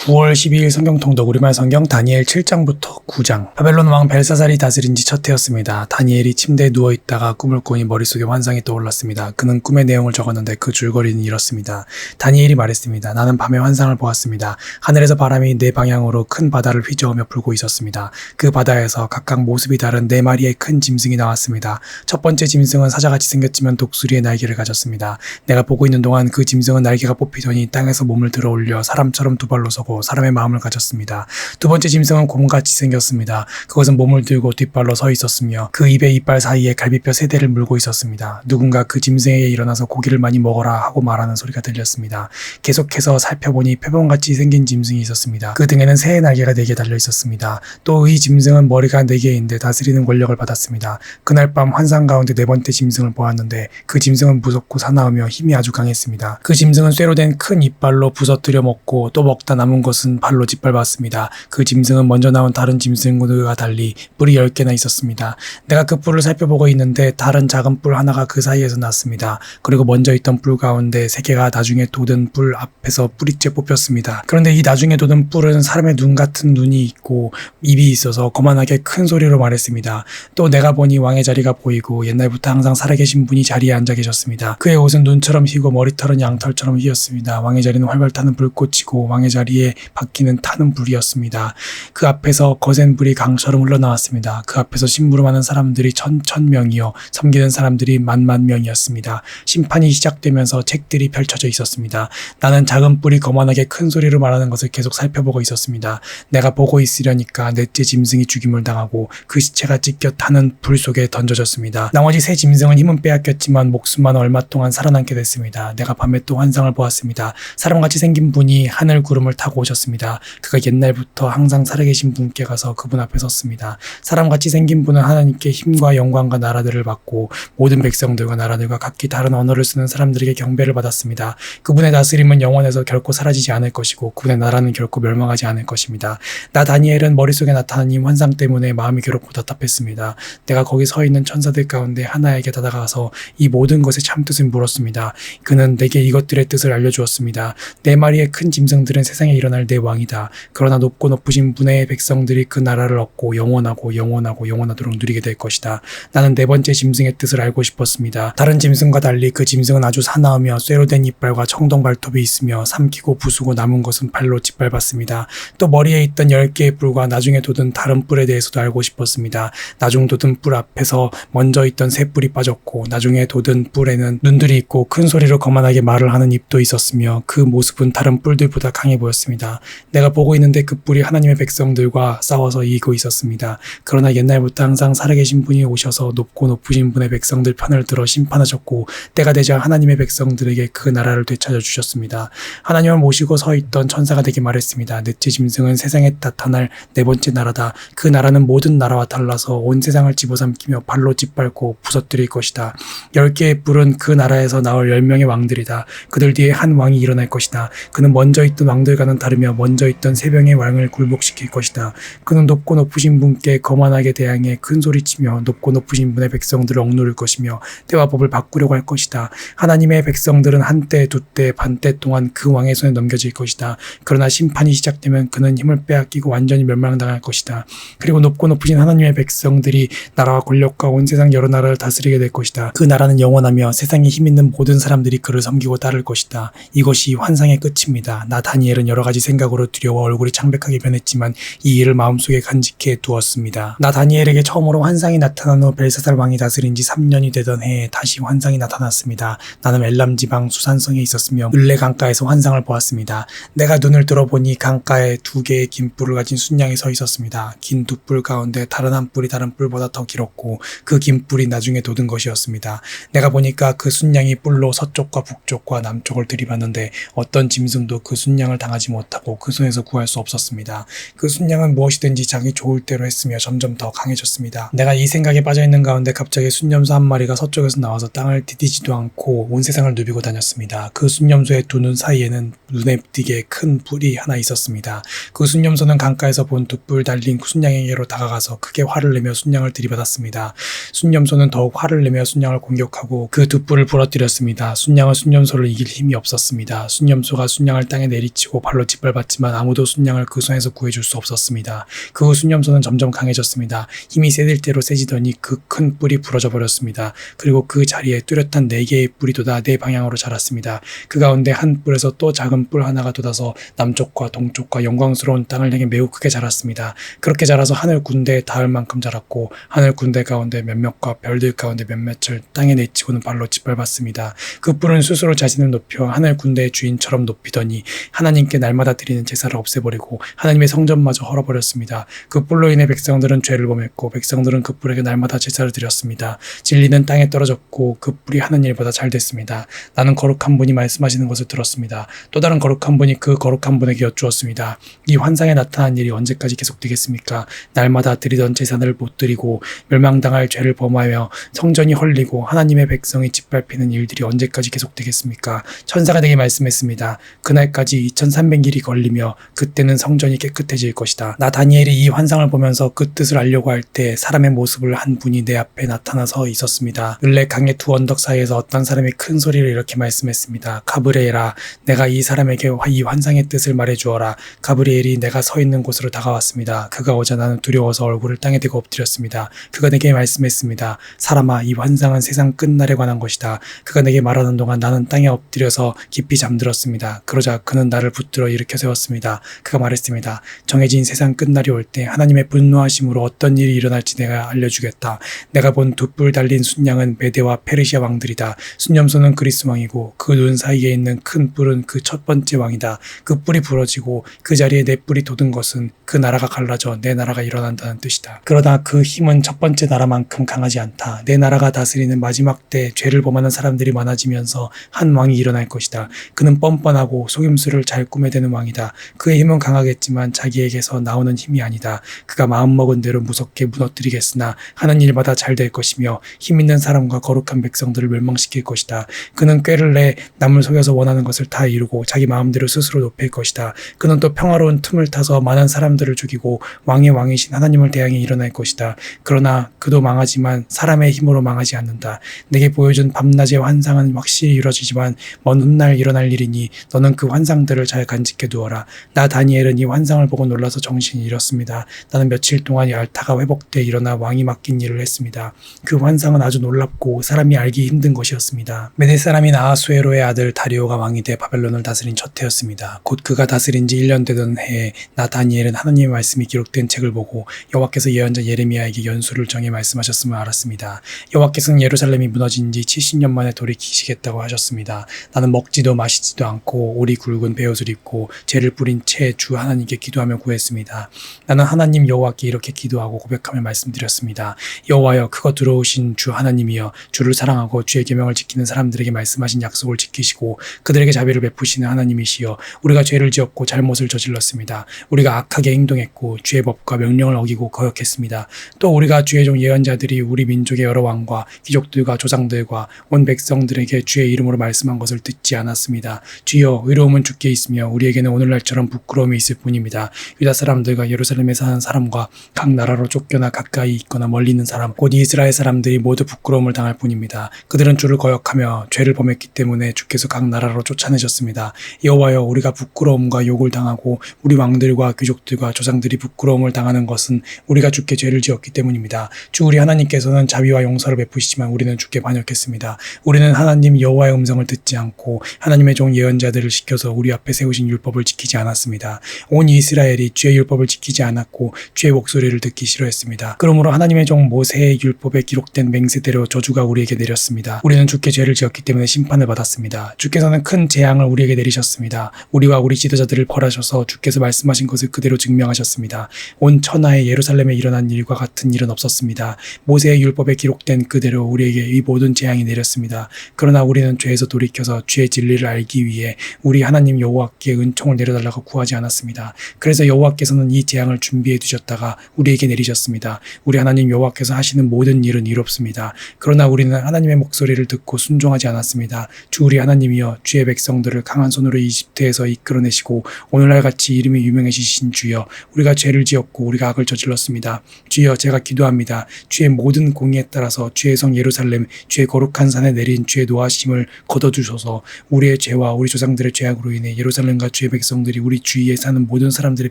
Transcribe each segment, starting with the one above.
9월 12일 성경통독 우리말 성경 다니엘 7장부터 9장. 바벨론 왕 벨사살이 다스린 지 첫 해였습니다. 다니엘이 침대에 누워있다가 꿈을 꾸니 머릿속에 환상이 떠올랐습니다. 그는 꿈의 내용을 적었는데 그 줄거리는 이렇습니다. 다니엘이 말했습니다. 나는 밤에 환상을 보았습니다. 하늘에서 바람이 네 방향으로 큰 바다를 휘저으며 불고 있었습니다. 그 바다에서 각각 모습이 다른 네 마리의 큰 짐승이 나왔습니다. 첫 번째 짐승은 사자같이 생겼지만 독수리의 날개를 가졌습니다. 내가 보고 있는 동안 그 짐승은 날개가 뽑히더니 땅에서 몸을 들어 올려 사람처럼 두 발로 서고 사람의 마음을 가졌습니다. 두 번째 짐승은 곰같이 생겼습니다. 그것은 몸을 들고 뒷발로 서 있었으며 그 입에 이빨 사이에 갈비뼈 세 대를 물고 있었습니다. 누군가 그 짐승에게 일어나서 고기를 많이 먹어라 하고 말하는 소리가 들렸습니다. 계속해서 살펴보니 표범같이 생긴 짐승이 있었습니다. 그 등에는 새의 날개가 4개 달려 있었습니다. 또 이 짐승은 머리가 4개인데 다스리는 권력을 받았습니다. 그날 밤 환상 가운데 네 번째 짐승을 보았는데 그 짐승은 무섭고 사나우며 힘이 아주 강했습니다. 그 짐승은 쇠로 된 큰 이빨로 부서뜨려 먹고 또 먹다 남은 것은 발로 짓밟았습니다. 그 짐승은 먼저 나온 다른 짐승과 달리 뿔이 10개나 있었습니다. 내가 그 뿔을 살펴보고 있는데 다른 작은 뿔 하나가 그 사이에서 났습니다. 그리고 먼저 있던 뿔 가운데 3개가 나중에 돋은 뿔 앞에서 뿌리째 뽑혔습니다. 그런데 이 나중에 돋은 뿔은 사람의 눈 같은 눈이 있고 입이 있어서 거만하게 큰 소리로 말했습니다. 또 내가 보니 왕의 자리가 보이고 옛날부터 항상 살아계신 분이 자리에 앉아 계셨습니다. 그의 옷은 눈처럼 희고 머리털은 양털처럼 휘었습니다. 왕의 자리는 활발 타는 불꽃이고 왕의 자리에 바퀴는 타는 불이었습니다. 그 앞에서 거센 불이 강처럼 흘러나왔습니다. 그 앞에서 심부름하는 사람들이 천천명이요 섬기는 사람들이 만만명이었습니다. 심판이 시작되면서 책들이 펼쳐져 있었습니다. 나는 작은 뿔이 거만하게 큰 소리로 말하는 것을 계속 살펴보고 있었습니다. 내가 보고 있으려니까 넷째 짐승이 죽임을 당하고 그 시체가 찢겨 타는 불 속에 던져졌습니다. 나머지 세 짐승은 힘은 빼앗겼지만 목숨만 얼마 동안 살아남게 됐습니다. 내가 밤에 또 환상을 보았습니다. 사람같이 생긴 분이 하늘 구름을 타고 오셨습니다. 그가 옛날부터 항상 살아계신 분께 가서 그분 앞에 섰습니다. 사람같이 생긴 분은 하나님께 힘과 영광과 나라들을 받고 모든 백성들과 나라들과 각기 다른 언어를 쓰는 사람들에게 경배를 받았습니다. 그분의 다스림은 영원해서 결코 사라지지 않을 것이고 그분의 나라는 결코 멸망하지 않을 것입니다. 나 다니엘은 머릿속에 나타난 이 환상 때문에 마음이 괴롭고 답답했습니다. 내가 거기 서 있는 천사들 가운데 하나에게 다가가서 이 모든 것의 참뜻을 물었습니다. 그는 내게 이것들의 뜻을 알려주었습니다. 4마리의 큰 짐승들은 세상에 일어날 내 왕이다. 그러나 높고 높으신 분의 백성들이 그 나라를 얻고 영원하도록 누리게 될 것이다. 나는 4번째 짐승의 뜻을 알고 싶었습니다. 다른 짐승과 달리 그 짐승은 아주 사나우며 쇠로 된 이빨과 청동 발톱이 있으며 삼키고 부수고 남은 것은 발로 짓밟았습니다. 또 머리에 있던 10개의 뿔과 나중에 돋은 다른 뿔에 대해서도 알고 싶었습니다. 나중 돋은 뿔 앞에서 먼저 있던 새 뿔이 빠졌고 나중에 돋은 뿔에는 눈들이 있고 큰 소리로 거만하게 말을 하는 입도 있었으며 그 모습은 다른 뿔들보다 강해 보였습니다. 내가 보고 있는데 그 뿔이 하나님의 백성들과 싸워서 이기고 있었습니다. 그러나 옛날부터 항상 살아계신 분이 오셔서 높고 높으신 분의 백성들 편을 들어 심판하셨고 때가 되자 하나님의 백성들에게 그 나라를 되찾아 주셨습니다. 하나님을 모시고 서 있던 천사가 내게 말했습니다. 넷째 짐승은 세상에 나타날 4번째 나라다. 그 나라는 모든 나라와 달라서 온 세상을 집어삼키며 발로 짓밟고 부서뜨릴 것이다. 10개의 뿔은 그 나라에서 나올 10명의 왕들이다. 그들 뒤에 한 왕이 일어날 것이다. 그는 먼저 있던 왕들과는 다르며 먼저 있던 3명의 왕을 굴복시킬 것이다. 그는 높고 높으신 분께 거만하게 대항해 큰 소리치며 높고 높으신 분의 백성들을 억누를 것이며 때와 법을 바꾸려고 할 것이다. 하나님의 백성들은 한때, 두때, 반때 동안 그 왕의 손에 넘겨질 것이다. 그러나 심판이 시작되면 그는 힘을 빼앗기고 완전히 멸망당할 것이다. 그리고 높고 높으신 하나님의 백성들이 나라와 권력과 온 세상 여러 나라를 다스리게 될 것이다. 그 나라는 영원하며 세상에 힘 있는 모든 사람들이 그를 섬기고 따를 것이다. 이것이 환상의 끝입니다. 나 다니엘은 여러 가지 생각으로 두려워 얼굴이 창백하게 변했지만 이 일을 마음속에 간직해 두었습니다. 나 다니엘에게 처음으로 환상이 나타난 후 벨사살 왕이 다스린 지 3년이 되던 해에 다시 환상이 나타났습니다. 나는 엘람 지방 수산성에 있었으며 을레 강가에서 환상을 보았습니다. 내가 눈을 들어보니 강가에 2개의 긴 뿔을 가진 순양이 서 있었습니다. 긴 2뿔 가운데 다른 한 뿔이 다른 뿔보다 더 길었고 그 긴 뿔이 나중에 돋은 것이었습니다. 내가 보니까 그 순양이 뿔로 서쪽과 북쪽과 남쪽을 들이받는데 어떤 짐승도 그 순양을 당하지 못하고 그 손에서 구할 수 없었습니다. 그 순양은 무엇이든지 자기 좋을 대로 했으며 점점 더 강해졌습니다. 내가 이 생각에 빠져있는 가운데 갑자기 순념소 한 마리가 서쪽에서 나와서 땅을 디디지도 않고 온 세상을 누비고 다녔습니다. 그 순념소의 2눈 사이에는 눈에 띄게 큰 뿔이 하나 있었습니다. 그 순념소는 강가에서 본 2뿔 달린 순양에게로 다가가서 크게 화를 내며 순양을 들이받았습니다. 순념소는 더욱 화를 내며 순양을 공격하고 그 2뿔을 부러뜨렸습니다. 순양은 순념소를 이길 힘이 없었습니다. 순념소가 순양을 땅에 내리치고 발로 짓밟았지만 아무도 순양을 그 손에서 구해줄 수 없었습니다. 그 후 순념소는 점점 강해졌습니다. 힘이 세질 대로 세지더니 그 큰 뿔이 부러져 버렸습니다. 그리고 그 자리에 뚜렷한 4개의 뿔이 돋아 4방향으로 자랐습니다. 그 가운데 한 뿔에서 또 작은 뿔 하나가 돋아서 남쪽과 동쪽과 영광스러운 땅을 향해 매우 크게 자랐습니다. 그렇게 자라서 하늘 군대에 닿을 만큼 자랐고 하늘 군대 가운데 몇몇과 별들 가운데 몇몇을 땅에 내치고는 발로 짓밟았습니다. 그 뿔은 스스로 자신을 높여 하늘 군대의 주인처럼 높이더니 하나님께 날마다 드리는 제사를 없애버리고 하나님의 성전마저 헐어버렸습니다. 그 뿔로 인해 백성들은 죄를 범했고 백성들은 그 뿔에게 날마다 제사를 드렸습니다. 진리는 땅에 떨어졌고 그 뿔이 하는 일보다 잘 됐습니다. 나는 거룩한 분이 말씀하시는 것을 들었습니다. 또 다른 거룩한 분이 그 거룩한 분에게 여쭈었습니다. 이 환상에 나타난 일이 언제까지 계속되겠습니까? 날마다 드리던 제사를 못 드리고 멸망당할 죄를 범하여 성전이 헐리고 하나님의 백성이 짓밟히는 일들이 언제까지 계속되겠습니까? 천사가 내게 말씀했습니다. 그날까지 2300일이 걸리며 그때는 성전이 깨끗해질 것이다. 나 다니엘이 이 환상을 보면서 그 뜻을 알려고 할 때 사람의 모습을 한 분이 내 앞에 나타나서 있었습니다. 을레 강의 두 언덕 사이에서 어떤 사람이 큰 소리를 이렇게 말씀했습니다. 가브리엘아, 내가 이 사람에게 이 환상의 뜻을 말해주어라. 가브리엘이 내가 서 있는 곳으로 다가왔습니다. 그가 오자 나는 두려워서 얼굴을 땅에 대고 엎드렸습니다. 그가 내게 말씀했습니다. 사람아, 이 환상은 세상 끝날에 관한 것이다. 그가 내게 말하는 동안 나는 땅에 엎드려서 깊이 잠들었습니다. 그러자 그는 나를 붙들어 일으켜 세웠습니다. 그가 말했습니다. 정해진 세상 끝날이 올 때 하나님의 분노하심으로 어떤 일이 일어날지 내가 알려주겠다. 내가 본 두 뿔 달린 순양은 메대와 페르시아 왕들이다. 순념소는 그리스 왕이고 그 눈 사이에 있는 큰 뿔은 그 첫 번째 왕이다. 그 뿔이 부러지고 그 자리에 내 뿔이 돋은 것은 그 나라가 갈라져 내 나라가 일어난다는 뜻이다. 그러나 그 힘은 첫 번째 나라만큼 강하지 않다. 내 나라가 다스리는 마지막 때 죄를 범하는 사람들이 많아지면서 한 왕이 일어날 것이다. 그는 뻔뻔하고 속임수를 잘 꾸며대는 왕이다. 그의 힘은 강하겠지만 자기에게서 나오는 힘이 아니다. 그가 마음먹은 대로 무섭게 무너뜨리겠으나 하는 일마다 잘 될 것이며 힘 있는 사람과 거룩한 백성들을 멸망시킬 것이다. 그는 꾀를 내 남을 속여서 원하는 것을 다 이루고 자기 마음대로 스스로 높일 것이다. 그는 또 평화로운 틈을 타서 많은 사람들을 죽이고 왕의 왕이신 하나님을 대항해 일어날 것이다. 그러나 그도 망하지만 사람의 힘으로 망하지 않는다. 내게 보여준 밤낮의 환상은 확실히 이루어지지만 먼 훗날 일어날 일이니 너는 그 환상들을 잘 간직해 두어라. 나 다니엘은 이 환상을 보고 놀라서 정신이 잃었습니다. 나는 며칠 동안 얄타가 회복돼 일어나 왕이 맡긴 일을 했습니다. 그 환상은 아주 놀랍고 사람이 알기 힘든 것이었습니다. 메대 사람인 아하수에로의 아들 다리오가 왕이 돼 바벨론을 다스린 첫 해였습니다. 곧 그가 다스린 지 1년 되던 해에 나 다니엘은 하나님의 말씀이 기록된 책을 보고 여호와께서 예언자 예레미야에게 연수를 정해 말씀하셨음을 알았습니다. 여호와께서는 예루살렘이 무너진 지 70년 만에 돌이키시겠다고 하셨습니다. 나는 먹지도 마시지도 않고 오리 굵은 베옷을 입고 죄를 뿌린 채 주 하나님께 기도하며 구했습니다. 나는 하나님 여호와께 이렇게 기도하고 고백하며 말씀드렸습니다. 여호와여, 크고 들어오신 주 하나님이여, 주를 사랑하고 주의 계명을 지키는 사람들에게 말씀하신 약속을 지키시고 그들에게 자비를 베푸시는 하나님이시여, 우리가 죄를 지었고 잘못을 저질렀습니다. 우리가 악하게 행동했고 주의 법과 명령을 어기고 거역했습니다. 또 우리가 주의 종 예언자들이 우리 민족의 여러 왕과 귀족들과 조상들과 온 백성들에게 주의 이름으로 말씀한 것을 듣지 않았습니다. 주여, 의로움은 주께 있으며 우리에게는 오늘날처럼 부끄러움이 있을 뿐입니다. 유다 사람들과 예루살렘에 사는 사람과 각 나라로 쫓겨나 가까이 있거나 멀리 있는 사람, 곧 이스라엘 사람들이 모두 부끄러움을 당할 뿐입니다. 그들은 주를 거역하며 죄를 범했기 때문에 주께서 각 나라로 쫓아내셨습니다. 여호와여, 우리가 부끄러움과 욕을 당하고 우리 왕들과 귀족들과 조상들이 부끄러움을 당하는 것은 우리가 주께 죄를 지었기 때문입니다. 주 우리 하나님께서는 자비와 용서를 베푸시지만 우리는 주께 반역했습니다. 우리는 하나님 여호와의 음성을 듣지 않고 하나님의 종 예언자들을 시켜서 우리 앞에 세우신 율법을 지키지 않았습니다. 온 이스라엘이 주의 율법을 지키지 않았고 주의 목소리를 듣기 싫어했습니다. 그러므로 하나님의 종 모세의 율법에 기록된 맹세대로 저주가 우리에게 내렸습니다. 우리는 주께 죄를 지었기 때문에 심판을 받았습니다. 주께서는 큰 재앙을 우리에게 내리셨습니다. 우리와 우리 지도자들을 벌하셔서 주께서 말씀하신 것을 그대로 증명하셨습니다. 온 천하의 예루살렘에 일어난 일과 같은 일은 없었습니다. 모세의 율법에 기록된 그대로 우리에게 이 모든 재앙이 내렸습니다. 그러나 우리는 죄에서 돌이켜서 주의 진리를 알기 위해 우리 하나님 여호와께 은총을 내려달라고 구하지 않았습니다. 그래서 여호와께서는 이 재앙을 준비해 두셨다가 우리에게 내리셨습니다. 우리 하나님 여호와께서 하시는 모든 일은 이롭습니다. 그러나 우리는 하나님의 목소리를 듣고 순종하지 않았습니다. 주 우리 하나님이여, 주의 백성들을 강한 손으로 이집트에서 이끌어내시고 오늘날 같이 이름이 유명해지신 주여, 우리가 죄를 지었고 우리가 악을 저질렀습니다. 주여, 제가 기도합니다. 주의 모든 공의에 따라서 주의 성 예루살렘, 주의 거룩한 산에 내린 주의 노하심을 걷어주소서. 우리의 죄와 우리 조상들의 죄악으로 인해 예루살렘과 주의 백성들이 우리 주위에 사는 모든 사람들의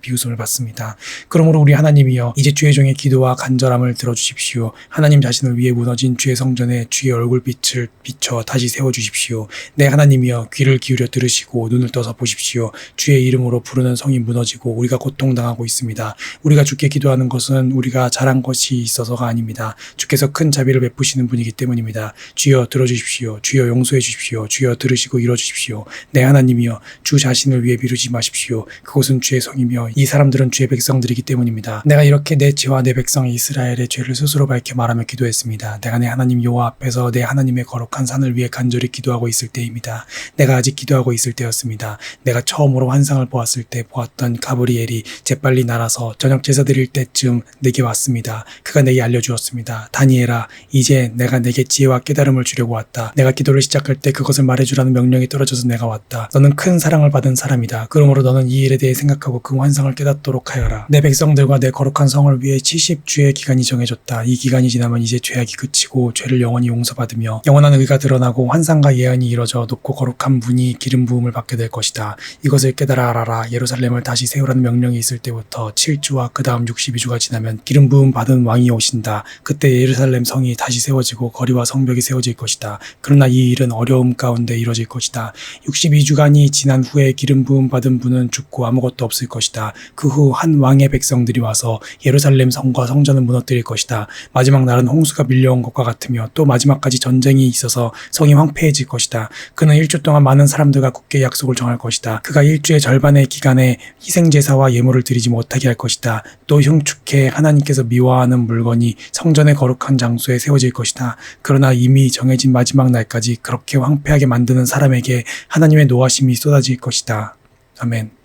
비웃음을 받습니다. 그러므로 우리 하나님이여 이제 주의 종의 기도와 간절함을 들어주십시오. 하나님 자신을 위해 무너진 주의 성전에 주의 얼굴빛을 비춰 다시 세워주십시오. 내 하나님이여 귀를 기울여 들으시고 눈을 떠서 보십시오. 주의 이름으로 부르는 성이 무너지고 우리가 고통당하고 있습니다. 우리가 주께 기도하는 것은 우리가 잘한 것이 있어서가 아닙니다. 주께서 큰 자비를 베푸시는 분이기 때문입니다. 주여 들어주십시오. 주여 용서해 주십시오. 주여 들으시고 이뤄주십시오. 내 하나님이여 주 자신을 위해 미루지 마십시오. 그곳은 주의 성이며 이 사람들은 주의 백성들이기 때문입니다. 내가 이렇게 내 죄와 내 백성 이스라엘의 죄를 스스로 밝혀 말하며 기도했습니다. 내가 내 하나님 여호와 앞에서 내 하나님의 거룩한 산을 위해 간절히 기도하고 있을 때입니다. 내가 아직 기도하고 있을 때였습니다. 내가 처음으로 환상을 보았을 때 보았던 가브리엘이 재빨리 날아서 저녁 제사 드릴 때쯤 내게 왔습니다. 그가 내게 알려주었습니다. 다니엘아, 이제 내가 내게 지혜와 깨달음을 주려고 왔다. 내가 기도를 시작할 때 그것을 말해주라는 명령이 떨어져서 내가 왔다. 너는 큰 사랑을 받은 사람이다. 그러므로 너는 이 일에 대해 생각하고 그 환상을 깨닫도록 하여라. 내 백성들과 내 거룩한 성을 위해 70주의 기간이 정해졌다. 이 기간이 지나면 이제 죄악이 그치고 죄를 영원히 용서받으며 영원한 의가 드러나고 환상과 예언이 이뤄져 높고 거룩한 분이 기름 부음을 받게 될 것이다. 이것을 깨달아 알아라. 예루살렘을 다시 세우라는 명령이 있을 때부터 7주와 그 다음 62주가 지나면 기름 부음 받은 왕이 오신다. 그때 예루살렘 성이 다시 세워지고 거리와 성벽이 세워질 것이다. 그러나 이 일은 어려움 가운데 이뤄질 것이다. 62주간이 지난 후에 기름 부음 받은 분은 죽고 아무것도 없을 것이다. 그 후 한 왕의 백성들이 와서 예루살렘 성과 성전을 무너뜨릴 것이다. 마지막 날은 홍수가 밀려온 것과 같으며 또 마지막까지 전쟁이 있어서 성이 황폐해질 것이다. 그는 1주 동안 많은 사람들과 굳게 약속을 정할 것이다. 그가 1주의 절반의 기간에 희생제사와 예물을 드리지 못하게 할 것이다. 또 흉측해 하나님께서 미워하는 물건이 성전의 거룩한 장소에 세워질 것이다. 그러나 이미 정해진 마지막 날까지 그렇게 황폐하게 만드는 사람에게 하나님의 노하심이 쏟아질 것이다. 아멘.